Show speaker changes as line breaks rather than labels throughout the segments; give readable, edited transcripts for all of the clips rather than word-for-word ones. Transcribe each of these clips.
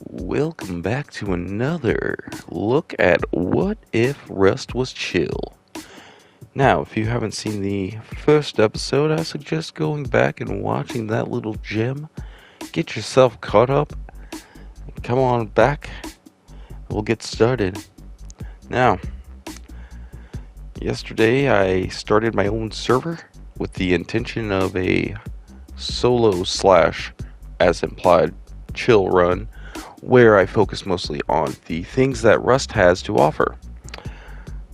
Welcome back to another look at what if Rust was chill. Now, if you haven't seen the first episode, I suggest going back and watching that little gem. Get yourself caught up. Come on back. We'll get started. Now, yesterday I started my own server with the intention of a solo slash, as implied, chill run where I focus mostly on the things that Rust has to offer.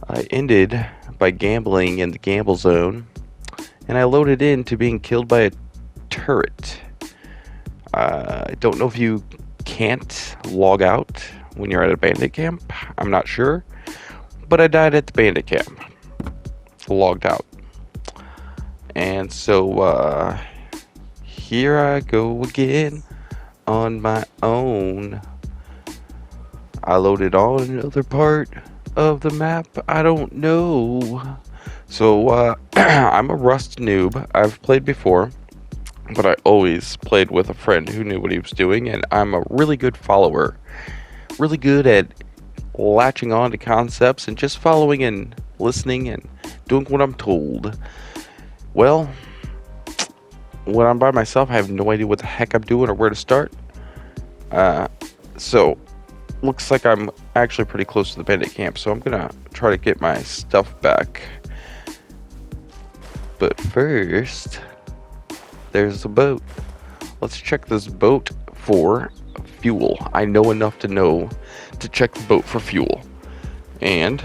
I ended by gambling in the gamble zone, and I loaded into being killed by a turret. I don't know if you can't log out when you're at a bandit camp. I'm not sure, but I died at the bandit camp. Logged out. And so, here I go again on my own. I loaded on another part of the map. I don't know. So, I'm a Rust noob. I've played before, but I always played with a friend who knew what he was doing, and I'm a really good follower. Really good at latching on to concepts and just following and listening and doing what I'm told. Well, when I'm by myself, I have no idea what the heck I'm doing or where to start. So, looks like I'm actually pretty close to the bandit camp, so I'm gonna try to get my stuff back. But first, there's a boat. Let's check this boat for fuel. I know enough to know to check the boat for fuel. And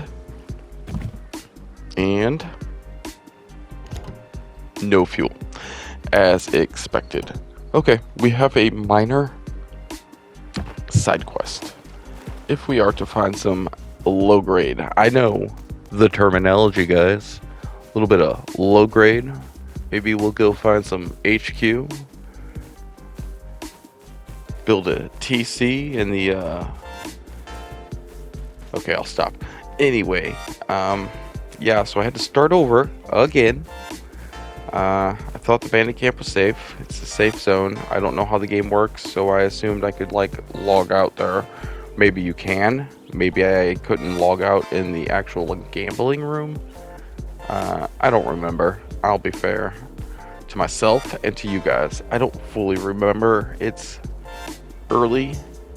no fuel, as expected. Okay, we have a minor side quest. If we are to find some low grade, I know the terminology, guys. A little bit of low grade. Maybe we'll go find some HQ. Build a TC in the. Okay, I'll stop. Anyway, yeah, so I had to start over again. I thought the bandit camp was safe. It's a safe zone. I don't know how the game works, so I assumed I could log out there. Maybe you can. Maybe I couldn't log out in the actual gambling room. I don't remember. I'll be fair to myself and to you guys. I don't fully remember. It's early.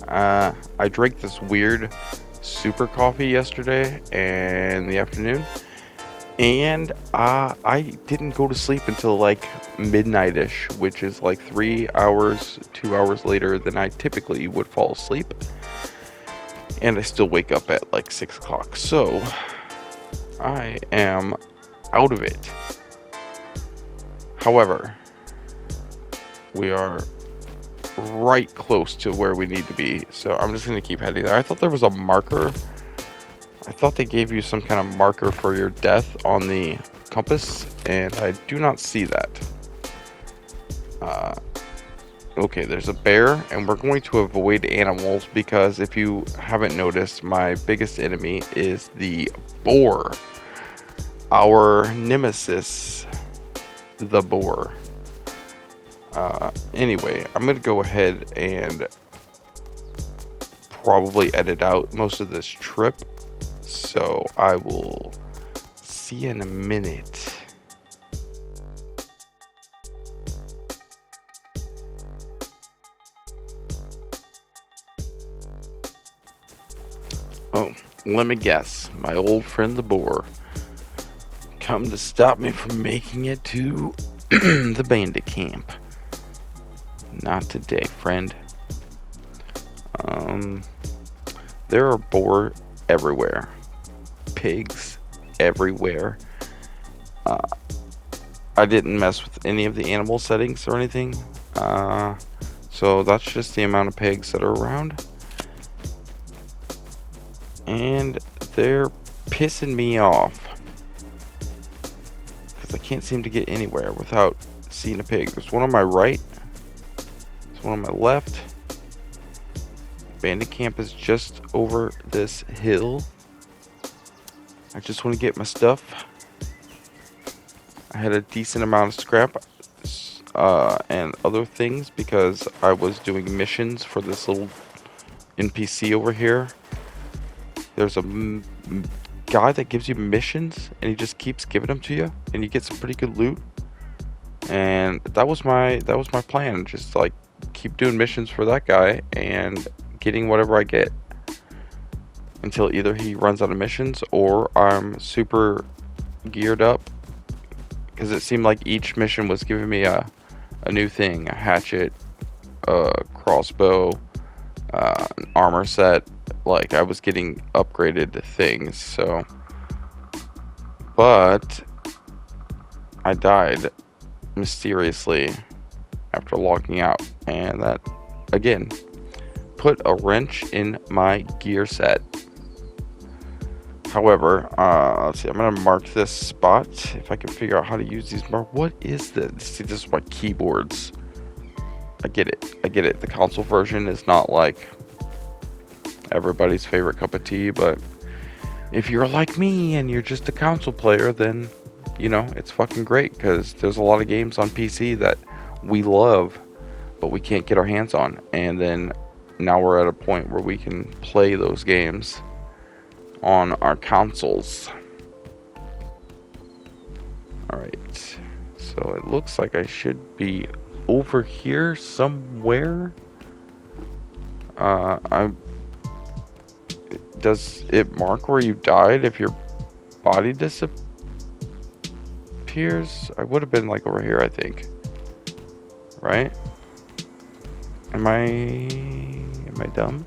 I drank this weird super coffee yesterday in the afternoon. And I didn't go to sleep until midnight-ish, which is 3 hours, 2 hours later than I typically would fall asleep. And I still wake up at 6 o'clock. So, I am out of it. However, we are right close to where we need to be. So, I'm just going to keep heading there. I thought there was a marker. I thought they gave you some kind of marker for your death on the compass, and I do not see that. Okay, there's a bear, and we're going to avoid animals because if you haven't noticed, my biggest enemy is the boar. Our nemesis, the boar. Anyway, I'm going to go ahead and probably edit out most of this trip. So I will see you in a minute. Oh, let me guess. My old friend the boar come to stop me from making it to the bandit camp. Not today, friend. There are boar everywhere. Pigs everywhere. I didn't mess with any of the animal settings or anything. So that's just the amount of pigs that are around. And they're pissing me off. Because I can't seem to get anywhere without seeing a pig. There's one on my right. There's one on my left. Bandit camp is just over this hill. I just want to get my stuff. I had a decent amount of scrap and other things because I was doing missions for this little NPC over here. There's a guy that gives you missions, and he just keeps giving them to you, and you get some pretty good loot. And that was my plan. Just like keep doing missions for that guy and getting whatever I get until either he runs out of missions or I'm super geared up, because it seemed like each mission was giving me a new thing: a hatchet, a crossbow, an armor set. Like I was getting upgraded things. So, but I died mysteriously after logging out, and that again put a wrench in my gear set. However, let's see, I'm gonna mark this spot if I can figure out how to use these what is this? See, this is my keyboards. I get it. The console version is not like everybody's favorite cup of tea, but if you're like me and you're just a console player, then you know it's fucking great, because there's a lot of games on PC that we love but we can't get our hands on, and then now we're at a point where we can play those games on our consoles. Alright, so it looks like I should be over here somewhere. Does it mark where you died if your body disappears? I would have been like over here, I think. Right? Am I dumb?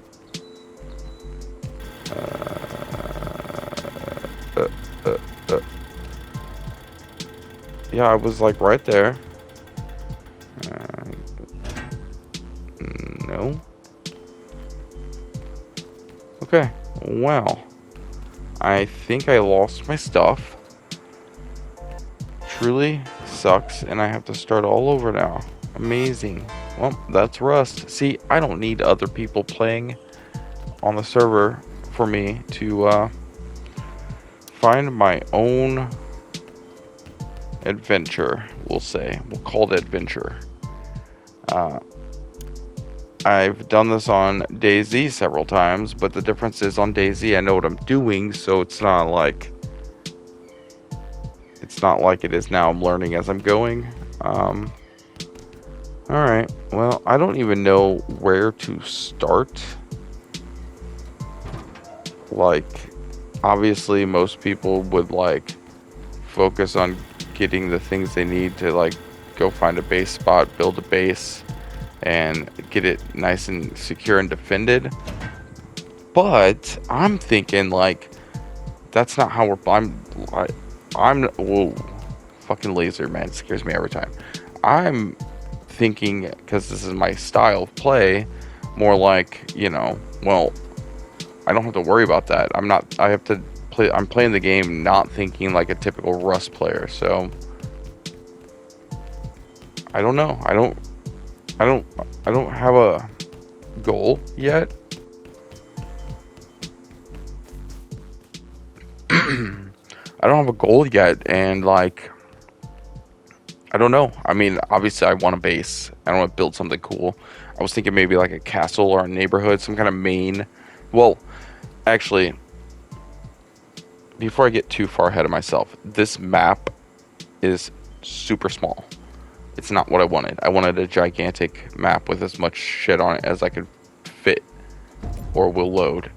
Yeah, I was like right there. No. Okay. Well, I think I lost my stuff. Truly sucks, and I have to start all over now. Amazing. Well, that's Rust. See, I don't need other people playing on the server for me to find my own adventure, we'll say. We'll call it adventure. I've done this on DayZ several times, but the difference is on DayZ I know what I'm doing, so it's not like it is now. I'm learning as I'm going. Alright, well, I don't even know where to start. Like, obviously most people would like focus on getting the things they need to like go find a base spot, build a base, and get it nice and secure and defended. But I'm thinking like that's not how I'm whoa, fucking laser, man, it scares me every time. I'm thinking, because this is my style of play, more like, you know, well, I don't have to worry about that. I'm playing the game not thinking like a typical Rust player. So I don't know. I don't have a goal yet. I don't have a goal yet, and like I don't know. I mean, obviously I want a base. I want to build something cool. I was thinking maybe like a castle or a neighborhood, some kind of main. Well, actually, before I get too far ahead of myself, this map is super small. It's not what I wanted. I wanted a gigantic map with as much shit on it as I could fit or will load.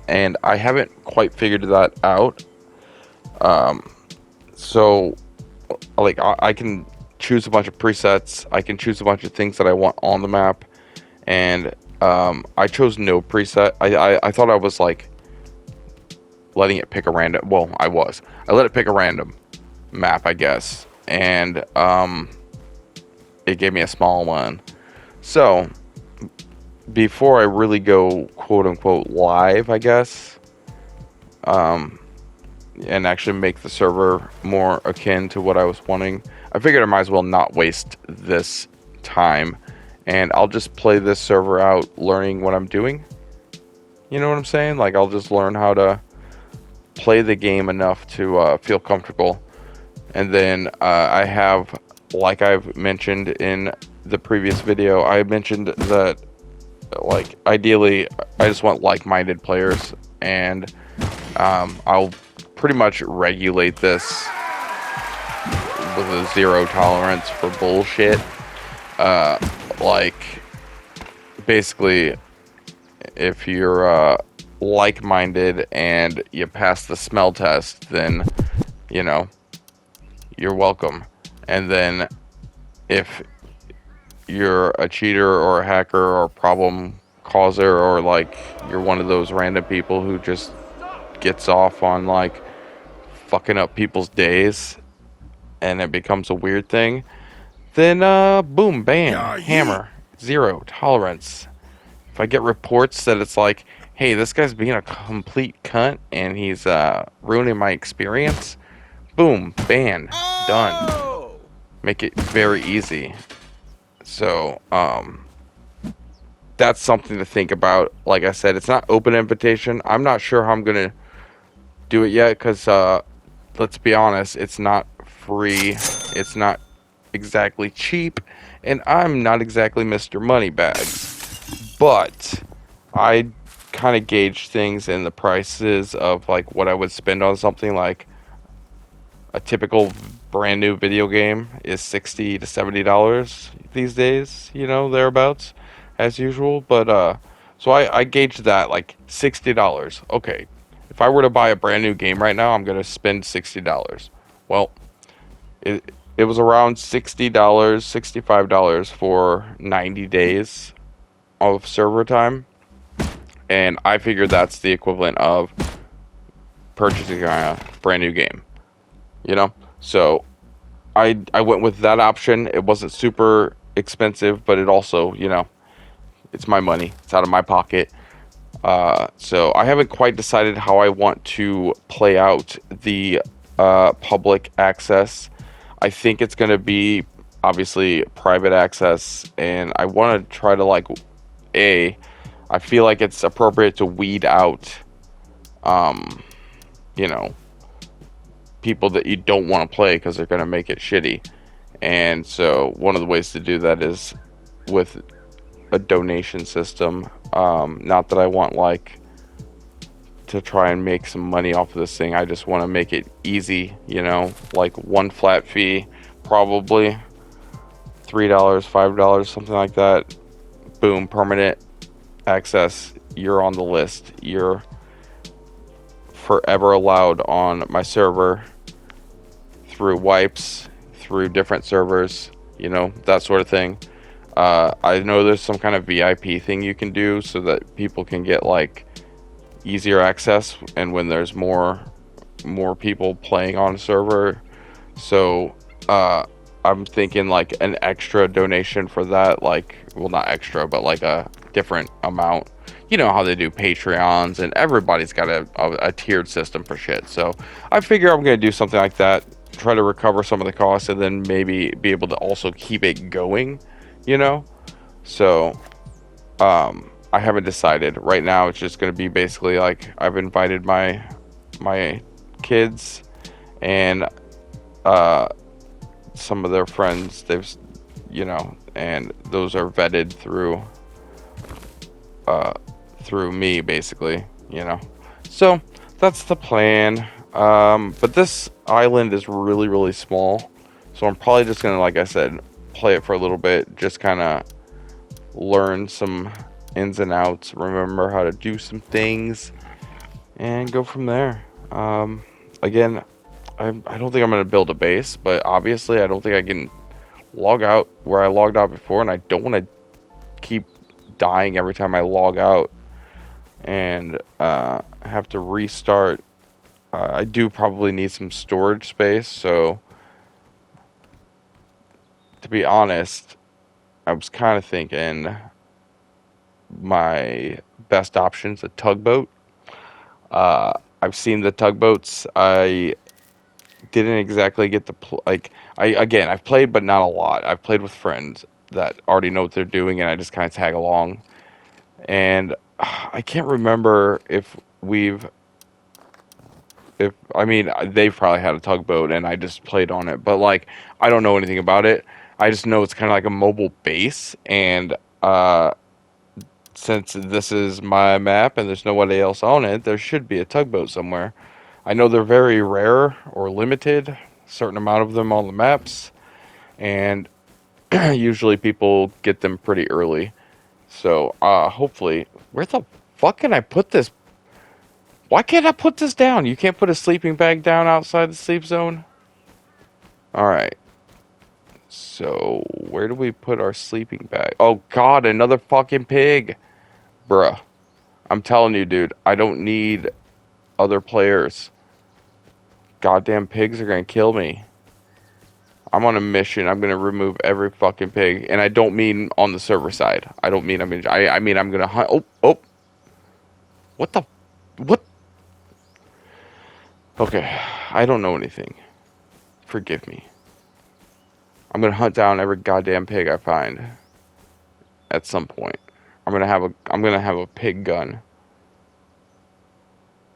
And I haven't quite figured that out. So like I can choose a bunch of presets. I can choose a bunch of things that I want on the map. And I chose no preset. I thought I was like letting it pick a random. Well, I let it pick a random map, I guess. And it gave me a small one. So before I really go quote unquote live, I guess, and actually make the server more akin to what I was wanting, I figured I might as well not waste this time, and I'll just play this server out learning what I'm doing. You know what I'm saying? Like, I'll just learn how to play the game enough to feel comfortable. And then I have, like I've mentioned in the previous video, I mentioned that like ideally, I just want like-minded players, and I'll pretty much regulate this with a zero tolerance for bullshit. Like basically, if you're like-minded and you pass the smell test, then you know you're welcome. And then if you're a cheater or a hacker or a problem causer, or like you're one of those random people who just gets off on like fucking up people's days and it becomes a weird thing, then boom, ban, hammer, zero tolerance. If I get reports that it's like, hey, this guy's being a complete cunt and he's ruining my experience, boom, ban, done. Make it very easy. So that's something to think about. Like I said, it's not open invitation. I'm not sure how I'm gonna do it yet, because let's be honest, it's not free, it's not exactly cheap, and I'm not exactly Mr. Moneybags. But I kind of gauge things in the prices of like what I would spend on something. Like a typical brand new video game is $60 to $70 these days, thereabouts, as usual. But so I gauge that like $60. Okay, if I were to buy a brand new game right now, I'm gonna spend $60. Well, it was around $60, $65 for 90 days of server time, and I figured that's the equivalent of purchasing a brand new game. So I went with that option. It wasn't super expensive, but it also, it's my money, it's out of my pocket. So I haven't quite decided how I want to play out the public access. I think it's going to be obviously private access, and I want to try to I feel like it's appropriate to weed out you know people that you don't want to play because they're going to make it shitty. And so one of the ways to do that is with a donation system. Not that I want to try and make some money off of this thing. I just want to make it easy, like one flat fee, probably $3, $5, something like that. Boom, permanent access. You're on the list. You're forever allowed on my server through wipes, through different servers, that sort of thing. I know there's some kind of VIP thing you can do so that people can get easier access, and when there's more people playing on a server. So I'm thinking an extra donation for that, well, not extra, but a different amount. You know how they do Patreons, and everybody's got a tiered system for shit. So I figure I'm going to do something like that, try to recover some of the costs, and then maybe be able to also keep it going, So I haven't decided. Right now it's just going to be basically I've invited my kids and some of their friends. They've and those are vetted through me, basically, so that's the plan. But this island is really, really small, so I'm probably just gonna, like I said, play it for a little bit, just kind of learn some ins and outs, remember how to do some things, and go from there. Again, I don't think I'm gonna build a base, but obviously I don't think I can log out where I logged out before, and I don't want to keep dying every time I log out and have to restart. I do probably need some storage space, so to be honest, I was kind of thinking my best option's a tugboat. I've seen the tugboats. I didn't exactly get the I've played, but not a lot. I've played with friends that already know what they're doing, and I just kind of tag along. And I can't remember if I mean, they've probably had a tugboat and I just played on it, but I don't know anything about it. I just know it's kind of like a mobile base, and since this is my map and there's nobody else on it, there should be a tugboat somewhere. I know they're very rare or limited, a certain amount of them on the maps, and usually people get them pretty early. So, hopefully, where the fuck can I put this? Why can't I put this down? You can't put a sleeping bag down outside the sleep zone? Alright. So, where do we put our sleeping bag? Oh god, another fucking pig! Bruh. I'm telling you, dude, I don't need other players. Goddamn pigs are gonna kill me. I'm on a mission. I'm gonna remove every fucking pig, and I don't mean on the server side. I don't mean I mean I'm gonna hunt. Oh, what the, what? Okay, I don't know anything. Forgive me. I'm gonna hunt down every goddamn pig I find. At some point, I'm gonna have a pig gun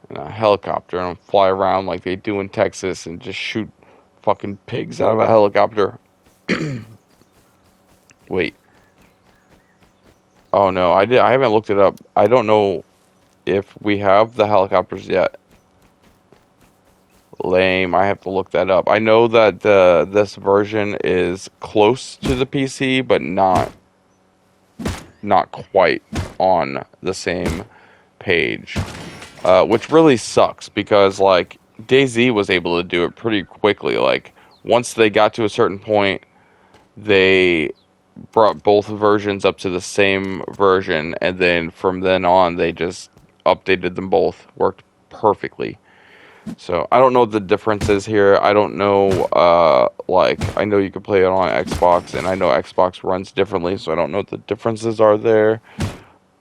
and a helicopter, and I'll fly around like they do in Texas and just shoot fucking pigs out of a helicopter. Wait. Oh no, I haven't looked it up. I don't know if we have the helicopters yet. Lame. I have to look that up. I know that this version is close to the PC, but not quite on the same page, which really sucks because like DayZ was able to do it pretty quickly. Like once they got to a certain point, they brought both versions up to the same version, and then from then on, they just updated them both. Worked perfectly. So I don't know what the difference is here. I don't know. Like I know you can play it on Xbox, and I know Xbox runs differently, so I don't know what the differences are there.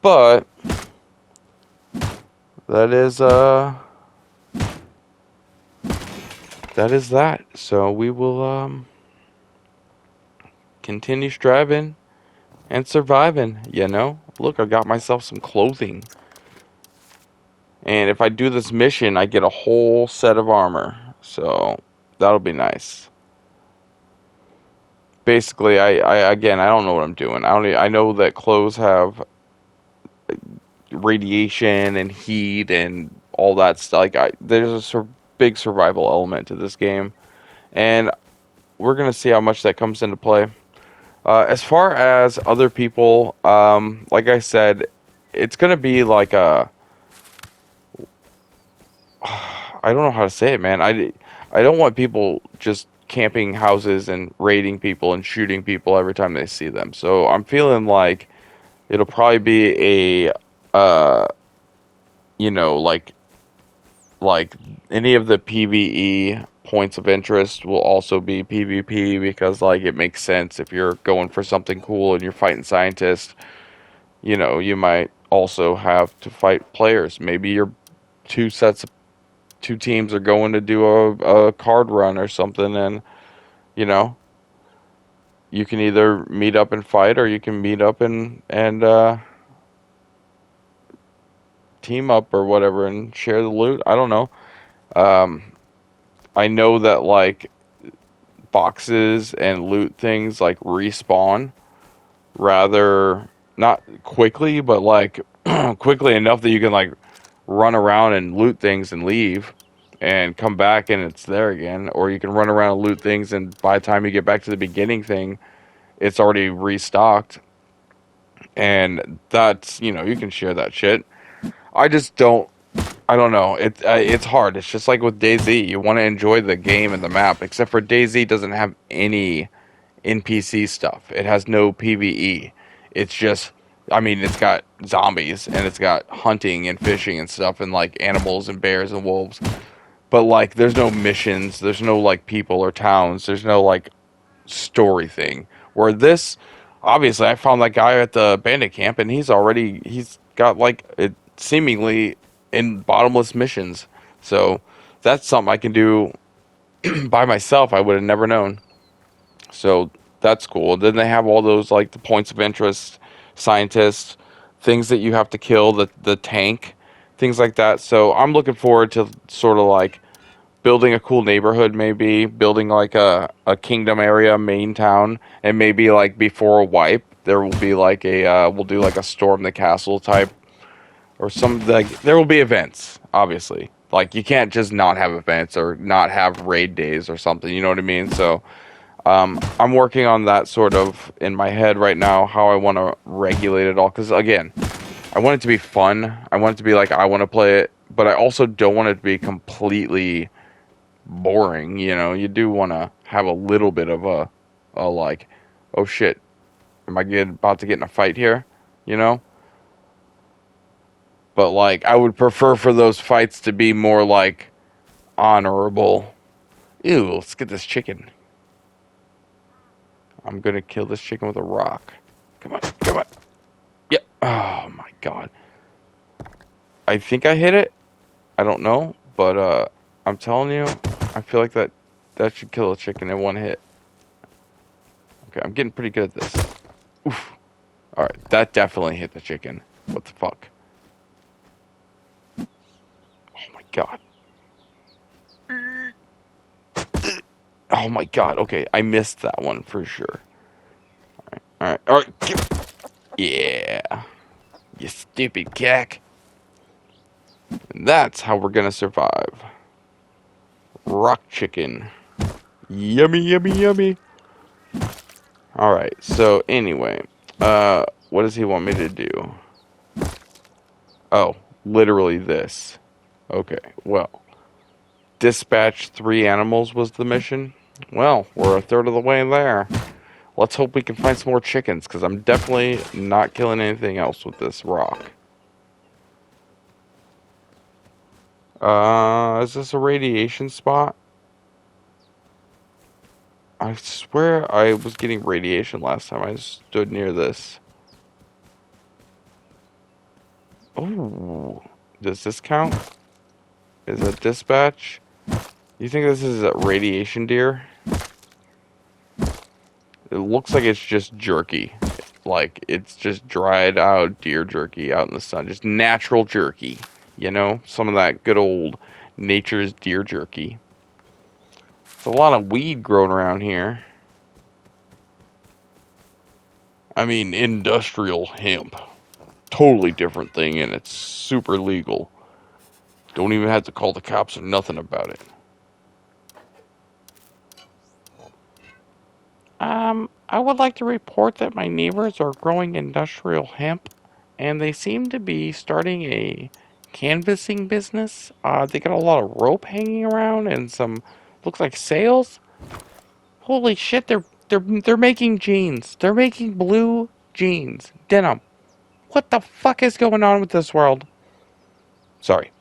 But that is that. So we will continue striving and surviving, you know? Look, I got myself some clothing. And if I do this mission, I get a whole set of armor. So, that'll be nice. Basically, again, I don't know what I'm doing. I know that clothes have radiation and heat and all that stuff. Like, there's a big survival element to this game. And we're going to see how much that comes into play. As far as other people, like I said, it's gonna be like a. I don't know how to say it, man. I don't want people just camping houses and raiding people and shooting people every time they see them. So I'm feeling like it'll probably be a, you know, like any of the PvE points of interest will also be PvP because like it makes sense if you're going for something cool and you're fighting scientists, you know, you might also have to fight players. Maybe your two teams are going to do a card run or something, and you know, you can either meet up and fight or you can meet up and team up or whatever and share the loot. I don't know. Um, I know that like boxes and loot things like respawn rather not quickly, but like quickly enough that you can like run around and loot things and leave and come back and it's there again. Or you can run around and loot things and by the time you get back to the beginning thing, it's already restocked. And that's, you know, you can share that shit. I just don't. I don't know. It's hard. It's just like with DayZ. You want to enjoy the game and the map, except for DayZ doesn't have any NPC stuff. It has no PvE. It's just, I mean, it's got zombies and it's got hunting and fishing and stuff and like animals and bears and wolves. But like, there's no missions. There's no like people or towns. There's no like story thing. Where this, obviously, I found that guy at the bandit camp and he's got like it seemingly in bottomless missions. So that's something I can do by myself. I would have never known. So that's cool. Then they have all those like the points of interest, scientists, things that you have to kill, the tank, things like that. So I'm looking forward to sort of like building a cool neighborhood, maybe building like a kingdom area, main town, and maybe like before a wipe, there will be like a we'll do like a storm the castle type or some like there will be events, obviously. Like you can't just not have events or not have raid days or something. You know what I mean? So I'm working on that sort of in my head right now, how I want to regulate it all. Because again, I want it to be fun. I want it to be like I want to play it, but I also don't want it to be completely boring. You know, you do want to have a little bit of a like, oh shit, am I about to get in a fight here? You know? But like, I would prefer for those fights to be more like honorable. Ew, let's get this chicken. I'm gonna kill this chicken with a rock. Come on, come on. Yep. Oh my god. I think I hit it. I don't know, but I'm telling you, I feel like that should kill a chicken in one hit. Okay, I'm getting pretty good at this. Oof. All right, that definitely hit the chicken. What the fuck? Oh my god. Oh my god. Okay, I missed that one for sure. All right, all right. Yeah, you stupid cack. And that's how we're gonna survive. Rock chicken. Yummy, yummy, yummy. All right. So anyway, what does he want me to do? Oh, literally this. Okay. Well, dispatch 3 animals was the mission. Well, we're a third of the way there. Let's hope we can find some more chickens, because I'm definitely not killing anything else with this rock. Is this a radiation spot? I swear I was getting radiation last time I stood near this. Oh, does this count? Is it dispatch? You think this is a radiation deer? It looks like it's just jerky. Like, it's just dried out deer jerky out in the sun. Just natural jerky. You know? Some of that good old nature's deer jerky. There's a lot of weed growing around here. I mean, industrial hemp. Totally different thing, and it's super legal. Don't even have to call the cops or nothing about it. I would like to report that my neighbors are growing industrial hemp, and they seem to be starting a canvassing business. They got a lot of rope hanging around and some looks like sails. Holy shit, they're making jeans. They're making blue jeans, denim. What the fuck is going on with this world? Sorry.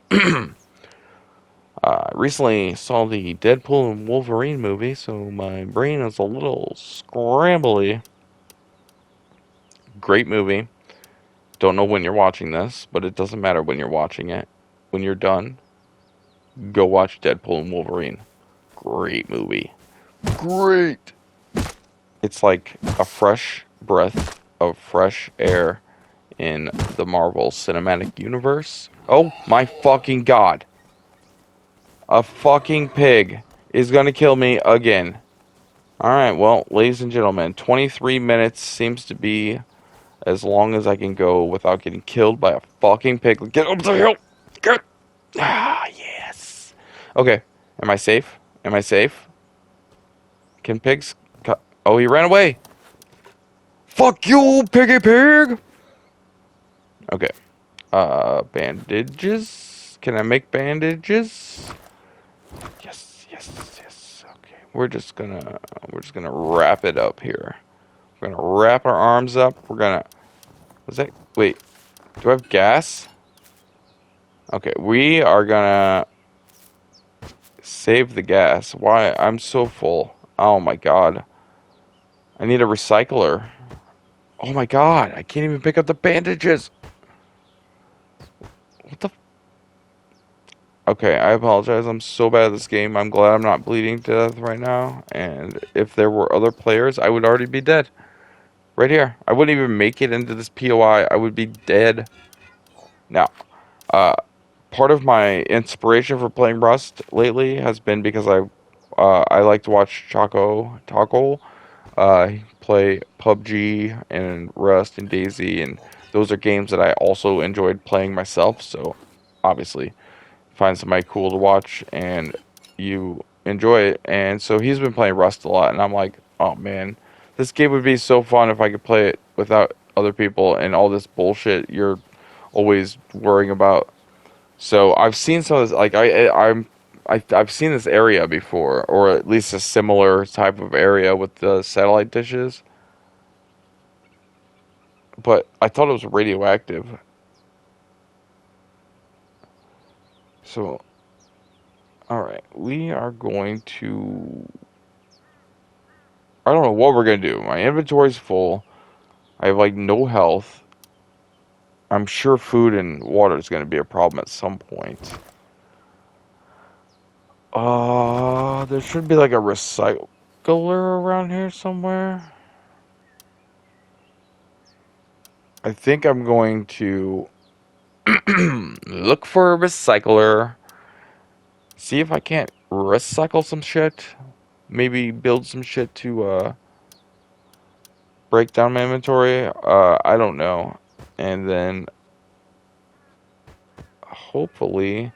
Recently saw the Deadpool and Wolverine movie, so my brain is a little scrambly. Great movie. Don't know when you're watching this, but it doesn't matter when you're watching it. When you're done, go watch Deadpool and Wolverine. Great movie. Great. It's like a fresh breath of fresh air in the Marvel Cinematic Universe. Oh my fucking god. A fucking pig is gonna kill me again. Alright, well, ladies and gentlemen, 23 minutes seems to be as long as I can go without getting killed by a fucking pig. Get up the hill! Get! Ah, yes! Okay, am I safe? Am I safe? Can pigs... Oh, he ran away! Fuck you, piggy pig! Okay. Bandages? Can I make bandages? Yes, yes, yes. Okay, we're just gonna wrap it up here. We're gonna wrap our arms up. We're gonna... Was that... Wait. Do I have gas? Okay, we are gonna save the gas. Why? I'm so full. Oh my god. I need a recycler. Oh my god, I can't even pick up the bandages. What the... Okay, I apologize. I'm so bad at this game. I'm glad I'm not bleeding to death right now. And if there were other players, I would already be dead. Right here. I wouldn't even make it into this POI. I would be dead. Now, part of my inspiration for playing Rust lately has been because I like to watch Taco Play PUBG and Rust and Daisy, and those are games that I also enjoyed playing myself. So obviously, find somebody cool to watch and you enjoy it. And so he's been playing Rust a lot, and I'm like, oh man, this game would be so fun if I could play it without other people and all this bullshit you're always worrying about. So I've seen some of this, like I've seen this area before, or at least a similar type of area with the satellite dishes, but I thought it was radioactive. So, all right, we are going to. I don't know what we're gonna do. My inventory's full. I have like no health. I'm sure food and water is gonna be a problem at some point. There should be like a recycler around here somewhere. I think I'm going to look for a recycler. See if I can't recycle some shit. Maybe build some shit to break down my inventory. I don't know. And then hopefully,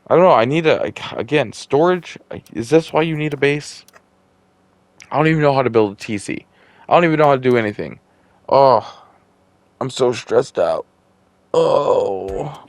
I don't know. I need again storage. Is this why you need a base? I don't even know how to build a TC. I don't even know how to do anything. Oh, I'm so stressed out. Oh.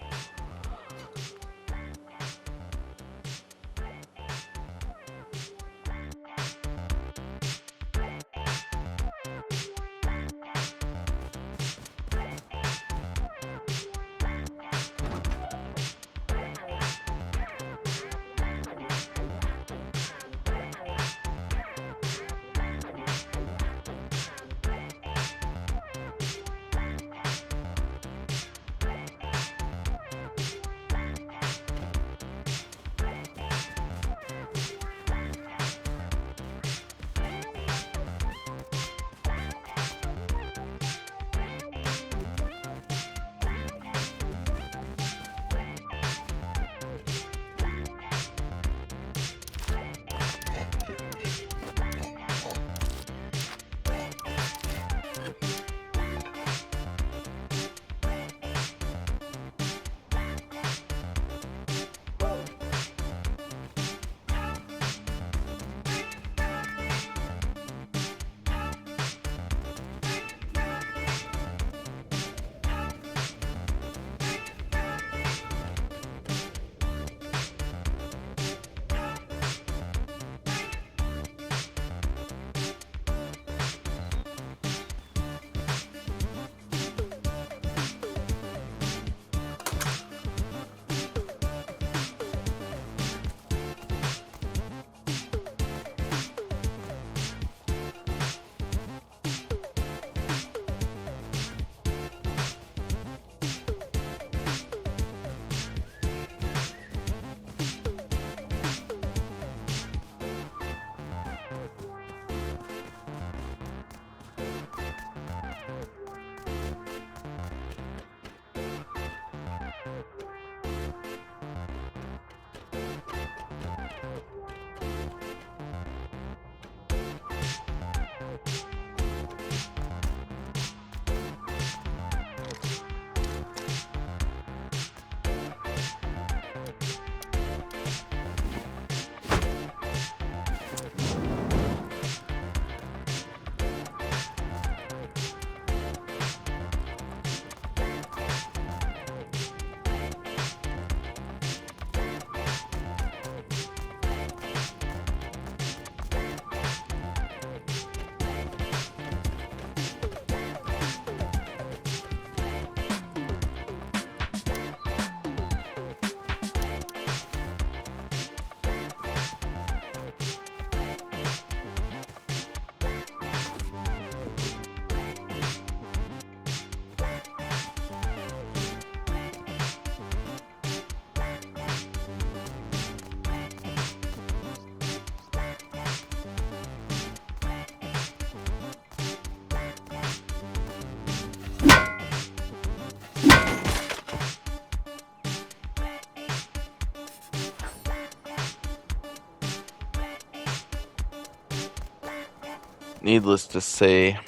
needless to say,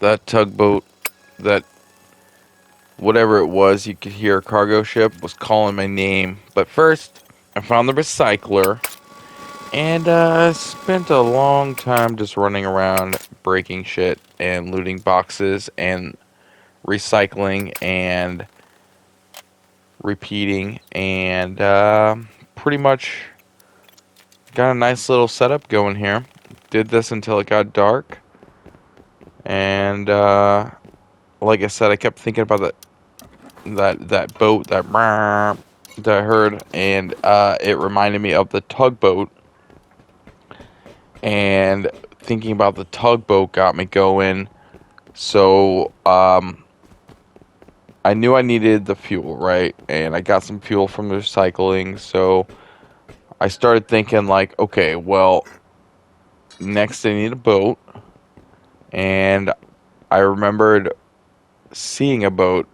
that tugboat, that whatever it was, you could hear a cargo ship, was calling my name. But first, I found the recycler, and spent a long time just running around breaking shit and looting boxes and recycling and repeating, and pretty much got a nice little setup going here. Did this until it got dark, and like I said, I kept thinking about that boat that I heard, and it reminded me of the tugboat, and thinking about the tugboat got me going. So I knew I needed the fuel, right? And I got some fuel from the recycling, so I started thinking like, okay, well, next I need a boat, and I remembered seeing a boat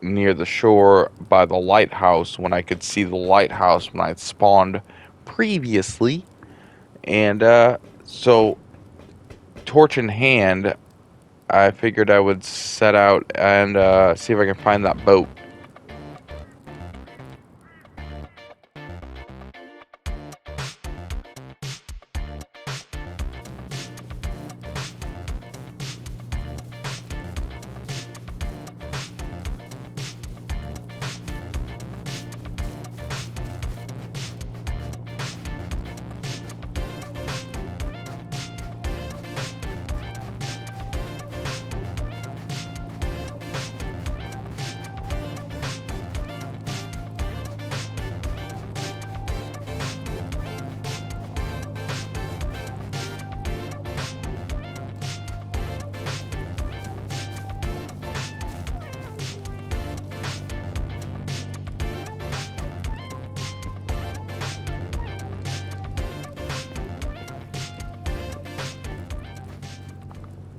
near the shore by the lighthouse when I could see the lighthouse when I'd spawned previously. And so, torch in hand, I figured I would set out and see if I can find that boat.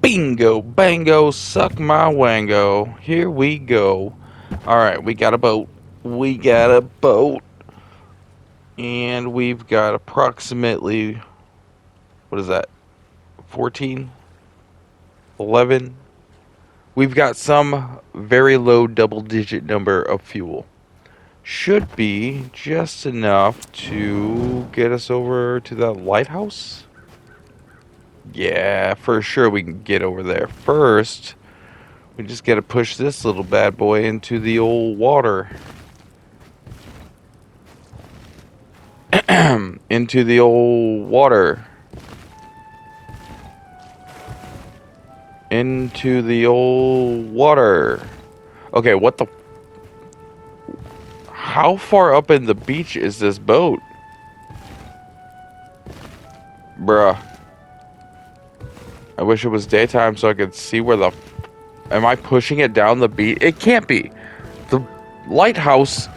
Bingo, bango, suck my wango. Here we go. Alright, we got a boat. We got a boat. And we've got approximately, what is that? 14? 11? We've got some very low double-digit number of fuel. Should be just enough to get us over to that lighthouse. Yeah, for sure we can get over there. First, we just gotta push this little bad boy into the old water. Into the old water. Into the old water. Okay, what the... How far up in the beach is this boat? Bruh. I wish it was daytime so I could see where the... Am I pushing it down the beach? It can't be. The lighthouse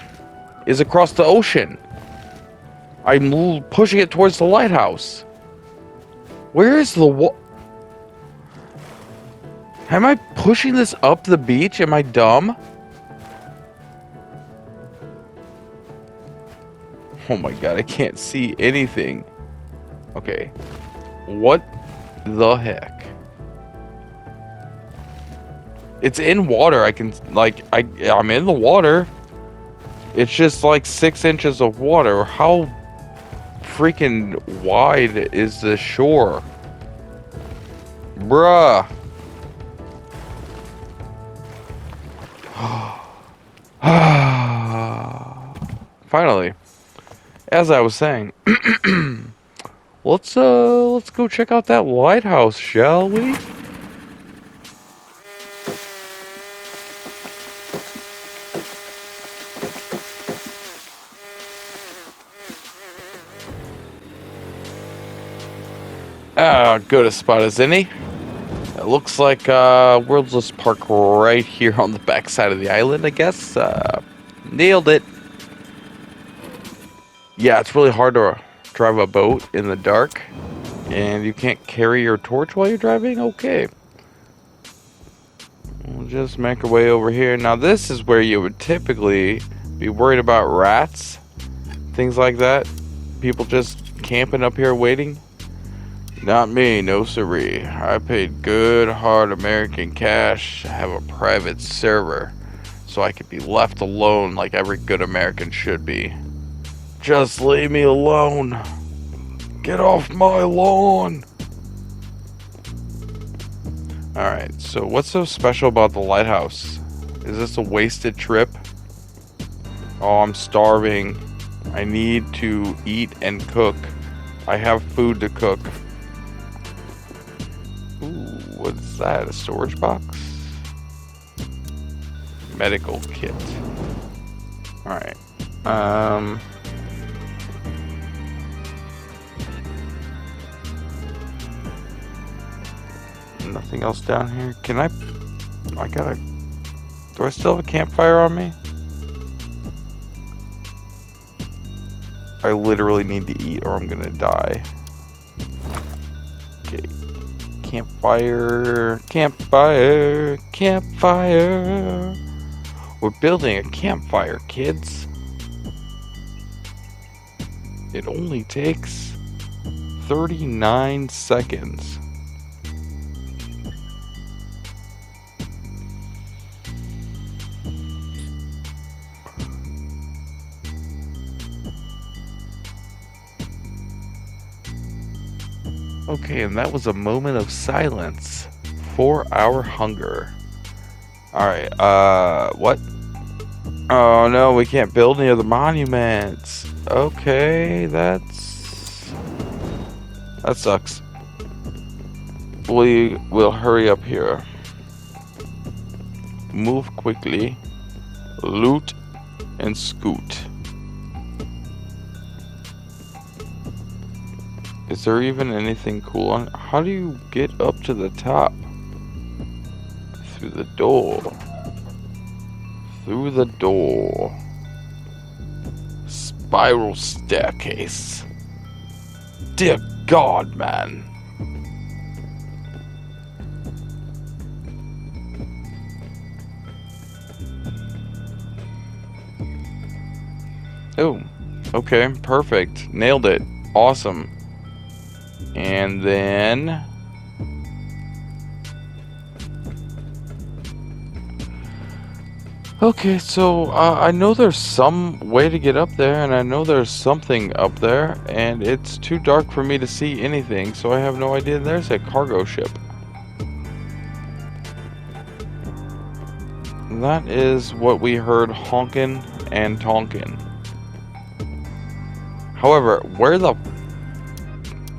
is across the ocean. I'm pushing it towards the lighthouse. Where is the Am I pushing this up the beach? Am I dumb? Oh my god, I can't see anything. Okay. What the heck? It's in water. I can, like, I'm in the water. It's just like 6 inches of water. How freaking wide is the shore? Bruh. Finally. As I was saying, let's go check out that lighthouse, shall we? Good a spot as any. It looks like we'll just park right here on the backside of the island, I guess. Nailed it. Yeah, it's really hard to drive a boat in the dark, and you can't carry your torch while you're driving? Okay. We'll just make our way over here. Now, this is where you would typically be worried about rats, things like that. People just camping up here waiting. Not me, no siree. I paid good, hard American cash to have a private server so I could be left alone like every good American should be. Just leave me alone. Get off my lawn. Alright, so what's so special about the lighthouse? Is this a wasted trip? Oh, I'm starving. I need to eat and cook. I have food to cook. Ooh, what's that? A storage box? Medical kit. Alright. Nothing else down here. Can I gotta... Do I still have a campfire on me? I literally need to eat or I'm gonna die. Okay. Campfire. Campfire. Campfire. We're building a campfire, kids. It only takes 39 seconds. Okay, and that was a moment of silence for our hunger. Alright, what? Oh no, we can't build near the monuments. Okay, that sucks. We will hurry up here. Move quickly. Loot and scoot. Is there even anything cool on? How do you get up to the top? Through the door. Through the door. Spiral staircase. Dear God, man. Oh, okay, perfect. Nailed it. Awesome. And then... Okay, so I know there's some way to get up there, and I know there's something up there, and it's too dark for me to see anything, so I have no idea. There's a cargo ship. That is what we heard honkin' and tonkin'. However, where the...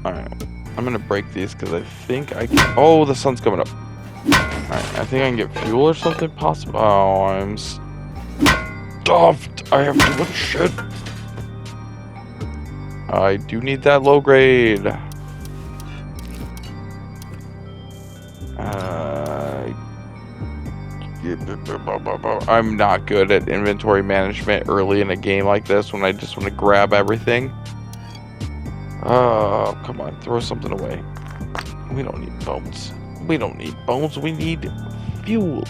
Alright, I'm gonna break these because I think I can... Oh, the sun's coming up. Alright, I think I can get fuel or something possible. Oh, I'm stuffed. I have too much shit. I do need that low grade. I'm not good at inventory management early in a game like this when I just want to grab everything. Oh, come on, throw something away. We don't need bones. We don't need bones. We need fuel.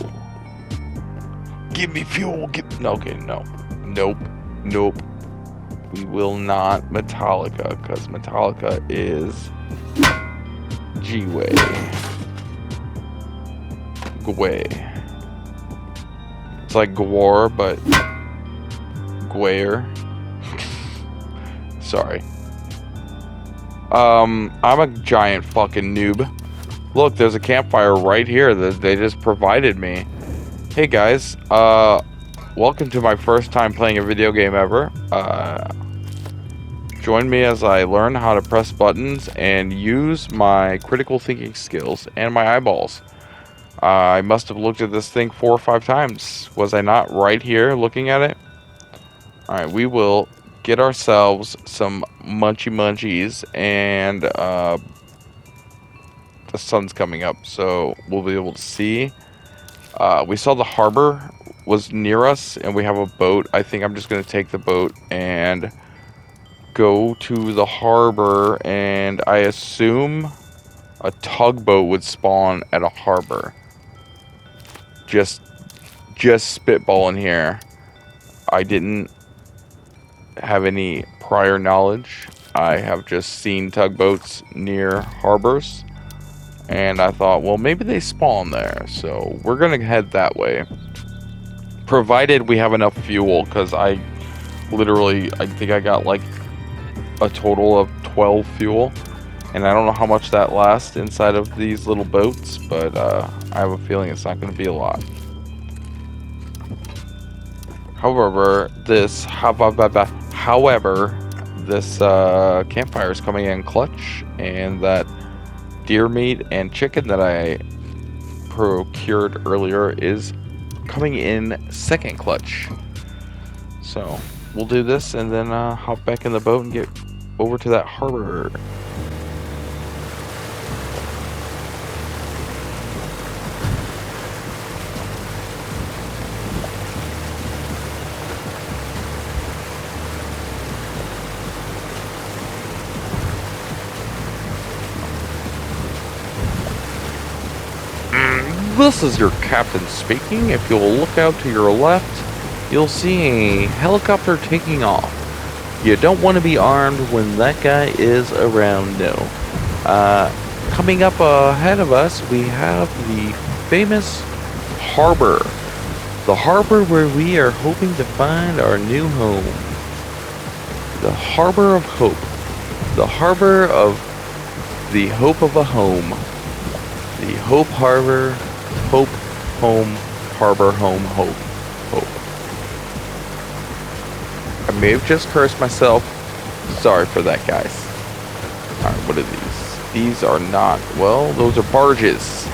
Give me fuel. Okay, no. Nope. Nope. We will not Metallica, because Metallica is G-Way. Gway. It's like Gwar, but Gwayer. Sorry. I'm a giant fucking noob. Look, there's a campfire right here that they just provided me. Hey guys, welcome to my first time playing a video game ever. Join me as I learn how to press buttons and use my critical thinking skills and my eyeballs. I must have looked at this thing 4 or 5 times. Was I not right here looking at it? Alright, we will get ourselves some munchies and the sun's coming up, so we'll be able to see. We saw the harbor was near us and we have a boat. I think I'm just going to take the boat and go to the harbor, and I assume a tugboat would spawn at a harbor. Just spitballing here. I didn't have any prior knowledge. I have just seen tugboats near harbors, and I thought, well, maybe they spawn there, so we're gonna head that way. Provided we have enough fuel, because I think I got like a total of 12 fuel, and I don't know how much that lasts inside of these little boats, but I have a feeling it's not going to be a lot. However, this campfire is coming in clutch, and that deer meat and chicken that I procured earlier is coming in second clutch. So we'll do this and then hop back in the boat and get over to that harbor. This is your captain speaking. If you'll look out to your left, you'll see a helicopter taking off. You don't want to be armed when that guy is around, no. Coming up ahead of us, we have the famous harbor. The harbor where we are hoping to find our new home. The Harbor of Hope. The harbor of the hope of a home. The Hope Harbor, Hope, Home, Harbor, Home, Hope, Hope. I may have just cursed myself. Sorry for that, guys. Alright, what are these? These are not, well, those are barges.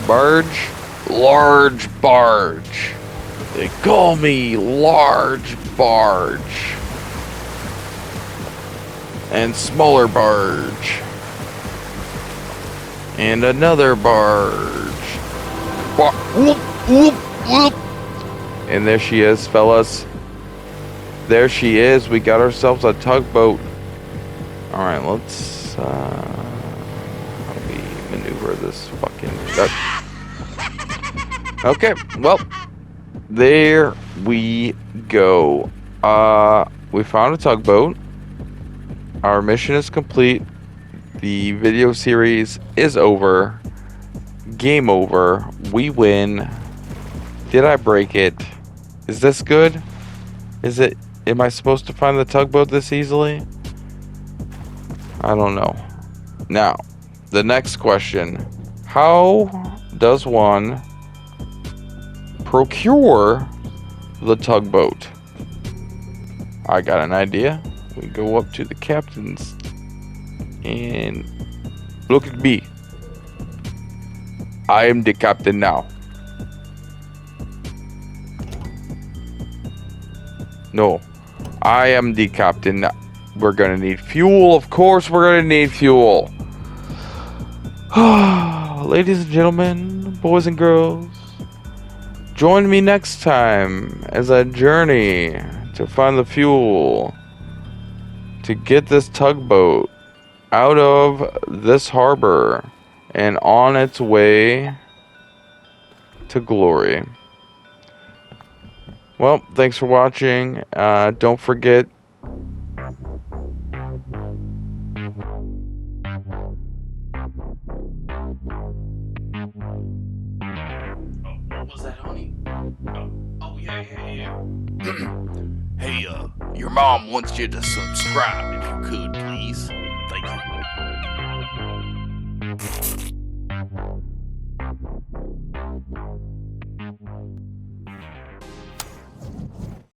Barge, large barge. They call me Large Barge. And smaller barge. And another barge. Whoop, whoop, whoop. And there she is, fellas. There she is. We got ourselves a tugboat. Alright, let's how do we maneuver this fucking Okay, well, there we go. We found a tugboat. Our mission is complete. The video series is over. Game over. We win. Did I break it? Is this good? Is it? Am I supposed to find the tugboat this easily? I don't know. Now, the next question. How does one procure the tugboat? I got an idea. We go up to the captain's and look at me. I am the captain now. No, I am the captain now. We're gonna need fuel. Of course we're gonna need fuel. Ladies and gentlemen, boys and girls, join me next time as I journey to find the fuel to get this tugboat out of this harbor and on its way to glory. Well, thanks for watching. Don't forget. What was that, honey? Oh yeah. Hey, your mom wants you to subscribe if you could.